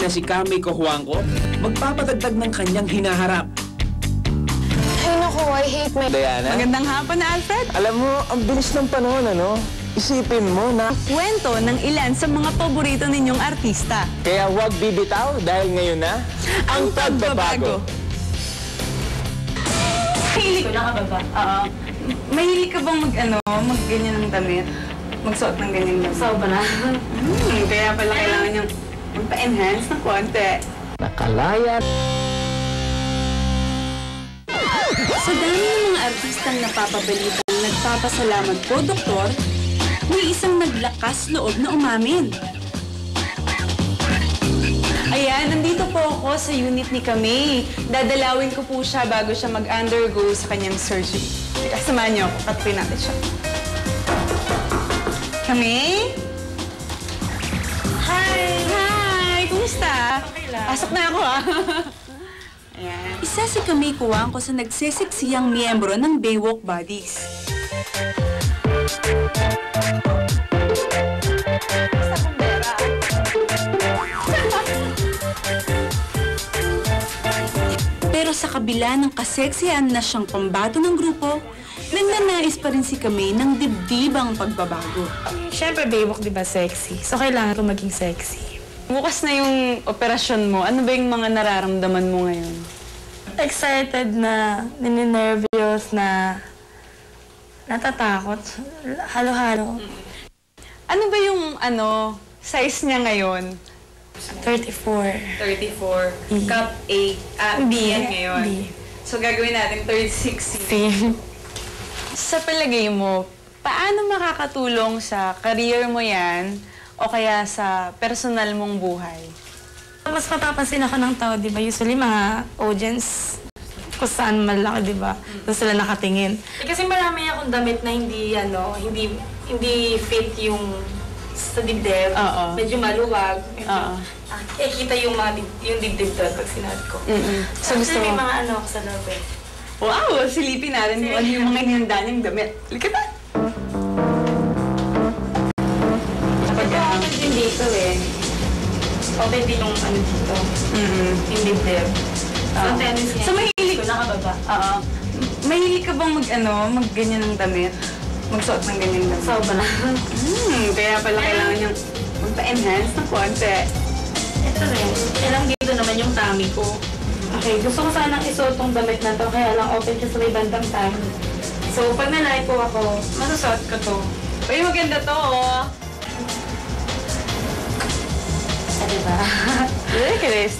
na si Kami Cojuangco, magpapadagdag ng kanyang hinaharap. Ay naku, I hate my... Diana? Magandang hapon, Alfred. Alam mo, ang bilis ng panahon, ano? Isipin mo na... Kwento ng ilan sa mga paborito ninyong artista. Kaya huwag bibitaw dahil ngayon na... Ang pagbabago. Mahilig ko nakababa. Oo. Mahilig ka bang mag-ganyan ng damit? Magsuot ng ganyan damit? Sobra. Kaya pala kailangan niyang magpa-enhance ng konti. Nakalaya. Sa dami ng mga artistang napapabalitang nagpapasalamat po, Doktor, may isang naglakas loob na umamin. Ayan, nandito po ako sa unit ni Kami. Dadalawin ko po siya bago siya mag-undergo sa kanyang surgery. Samahan niyo ako, patuloy natin siya. Kami? Hi! Hi! Kumusta? Okay lang. Pasok na ako, ha? Ayan. Isa si Kami Cojuangco sa nagsisiksiyang miyembro ng Baywalk Buddies. Pero sa kabila ng kaseksihan na siyang pambato ng grupo, nagnanais pa rin si Kami ng dibdibang pagbabago. Siyempre, Baywalk, di ba, sexy? So, kailangan ko maging sexy. Bukas na yung operasyon mo. Ano ba yung mga nararamdaman mo ngayon? Excited na, nininervyos na, natatakot. Halo-halo. Ano ba yung, size niya ngayon? 34. 34. E. Cup A. B yan ngayon. B. So, gagawin natin 36. C. Sa palagay mo, paano makakatulong sa career mo yan o kaya sa personal mong buhay? Mas mapapansin ako ng tao, di ba? Usually, mga audience, kung saan malaki, di ba? Doon sila nakatingin. Kasi marami akong damit na hindi fit yung sa dibdib. Medyo maluwag. Kita yung dibdib doon pag sinuot ko. So, gusto may mo? mga ako sa loob eh. Wow! Silipin natin kung ano yung mga inihanda niyang damit. Halika ba? Open din dito eh. Open din yung dito. Yung dibdib. So, tennis niya. So, mahilig ko nakababa. Oo. Mahilig ka bang mag-ganyan ng damit? Magsuot ng ganyan damit? Sobra. Kaya pala kailangan niyang magpa-enhance ng konti. Ito rin. Ilang dito naman yung tummy ko. Okay, gusto ko sanang isuot tong damit na to, kaya lang open siya sa may bandang tummy. So, pag nalay po ako, masusot ko to. Uy, maganda to, oh. Diba? Look at this.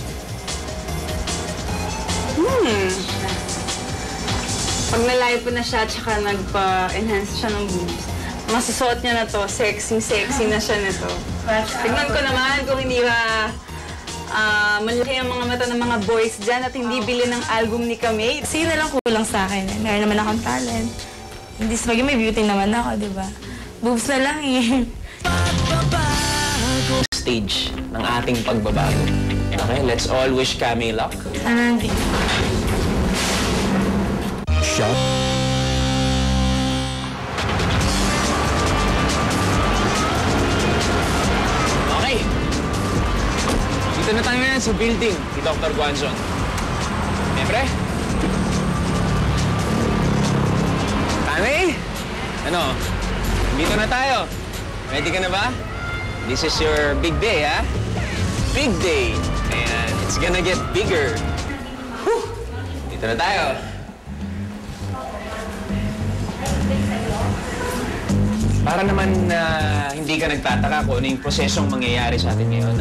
Pag nalayo po na siya, tsaka nagpa-enhance siya ng boobs, masusuot niya na to, sexy na siya nito. Tignan ko naman kung hindi ba malaki ang mga mata ng mga boys dyan at hindi bili ng album ni Kami. Kasi yun na lang kulang sa akin. Meron naman akong talent. Hindi sabagay, may beauty naman ako, di ba? Boobs na lang eh. Stage ng ating pagbabago. Okay, let's all wish Kami luck. Sana hindi. Shot. Okay. Dito na tayo ngayon sa building ni Dr. Guanzon. Siyempre? Kami? Ano? Dito na tayo. Ready ka na ba? This is your big day, ha? Big day. And it's gonna get bigger. Whew! Dito na tayo. Para naman hindi ka nagtataka kung ano yung prosesong mangyayari sa atin ngayon,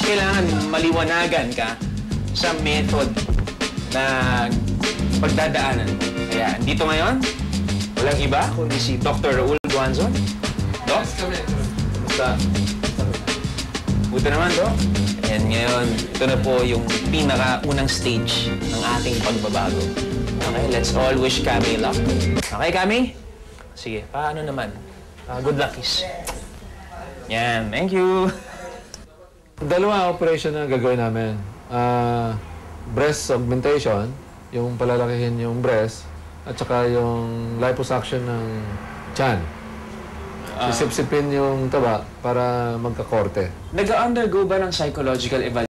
kailangan maliwanagan ka sa method na pagdadaanan. Kaya dito ngayon, walang iba kundi si Dr. Raul Guanzon. Doc? Basta. Buti naman, Doc. And ngayon, ito na po yung pinaka-unang stage ng ating pagbabago. Okay, let's all wish Kami luck. Okay, Kami? Sige, paano naman? Good luck, kiss. Yan, thank you. Dalawa operation na gagawin namin. Breast augmentation, yung palalakihin yung breast, at saka yung liposuction ng tiyan. Sisip-sipin yung taba para magkakorte. Nag-undergo ba ng psychological evaluation